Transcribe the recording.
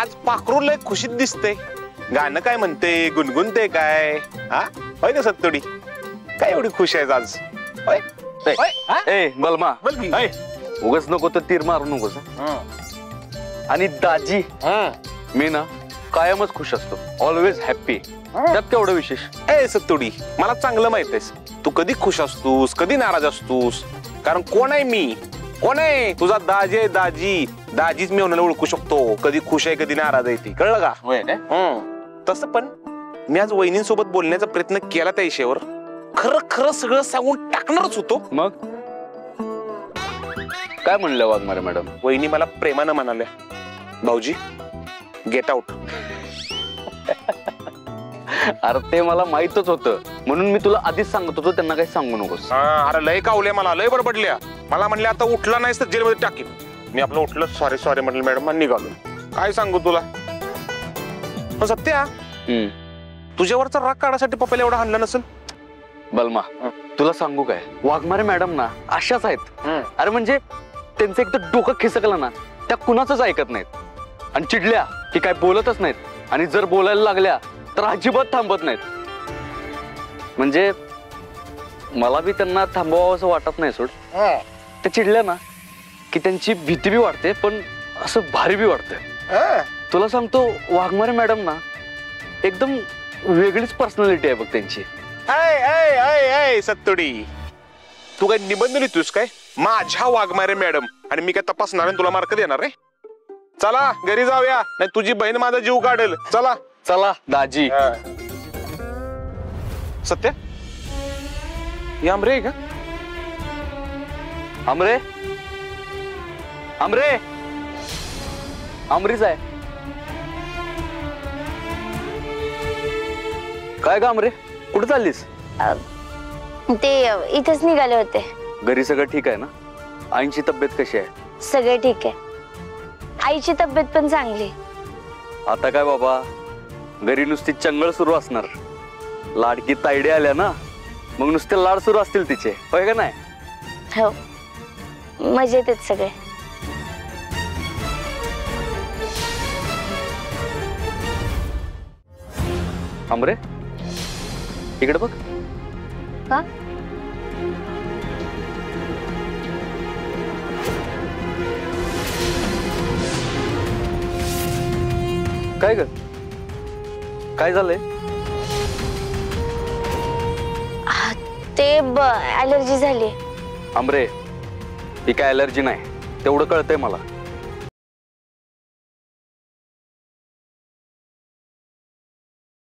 आज पाखरू लय खुशीत दिसते. गाणं काय म्हणते, गुणगुणते काय? हा होय ना सत्तोडी, काय एवढी खुश आहेस आज? ए बलमा, उगाच नको तर तीर मारू नकोस. आणि दाजी मी ना कायमच खुश असतो, ऑलवेज हॅप्पी. त्यात केवढं विशेष? ए सत्तोडी, मला चांगलं माहित आहेस तू कधी खुश असतोस कधी नाराज असतोस. कारण कोण आहे मी, कोण आहे तुझा दाजी आहे. दाजीच मी होण्याला ओळखू शकतो, कधी खुश आहे कधी नाराज आहे ती. कळलं का? तसं पण मी आज वहिनींसोबत बोलण्याचा प्रयत्न केला त्या विषयावर. खरं खरं सगळं सांगून टाकणारच होतो. मग काय म्हणलं वाघमारे मॅडम? वहिनी मला प्रेमानं म्हणाल्या, भाऊजी गेट आउट. अरे ते मला माहितच होतं, म्हणून मी तुला आधीच सांगत होतो त्यांना काही सांगू नकोस. अरे लय कावल्या, मला लय बडबडल्या. मला म्हणले आता उठला नाहीस तर जेलमध्ये टाकीन. मी आपलं उठलं, सॉरी सॉरी म्हटलं मॅडम, निघालो. काय सांगू तुला. सत्या, तुझ्यावरचा राग काढायसाठी पप्पाला एवढा हाणला नसेल. बलमा तुला सांगू काय, वाघमारे मॅडम ना अशाच आहेत. अरे म्हणजे त्यांचं एकदा डोकं खिसकलं ना, त्या कुणाचंच ऐकत नाहीत. आणि चिडल्या की काय बोलतच नाहीत, आणि जर बोलायला लागल्या तर अजिबात थांबत नाहीत. म्हणजे मला बी त्यांना थांबवावं असं वाटत नाही. सोड, त्या चिडल्या ना की त्यांची भीती बी वाटते, पण असं भारी बी वाटतं. तुला सांगतो, वाघमारे मॅडम ना एकदम वेगळीच पर्सनॅलिटी आहे बघ त्यांची. सत्तोडी, तू काय निबंध लिहितोस काय माझ्या वाघमारे मॅडम? आणि मी काय तपासणार आहे तुला मार्क देणार आहे? चला घरी जाऊया, नाही तुझी बहीण माझा जीव काढेल. चला चला दाजी. सत्या, या आमरे आहे का? आमरे, आमरे, आमरीच आहे. काय ग आमरे, कुठे चाललीस? ते इथेच निघाले होते. घरी सगळं ठीक आहे ना? आईंची तब्येत कशी आहे? सगळे ठीक आहे. आईची तब्येत पण चांगली. आता काय बाबा, घरी नुसती चंगळ सुरू असणार. लाडकी तायडे आल्या ना, मग नुसते लाड सुरू असतील तिचे, होय का नाही? हो, मजेत आहेत सगळे. आमरे, इकडे बघ. का? काय ग, काय झालंय? ते ॲलर्जी झाली. आमरे, ही काय ॲलर्जी नाही, तेवढं कळतंय मला.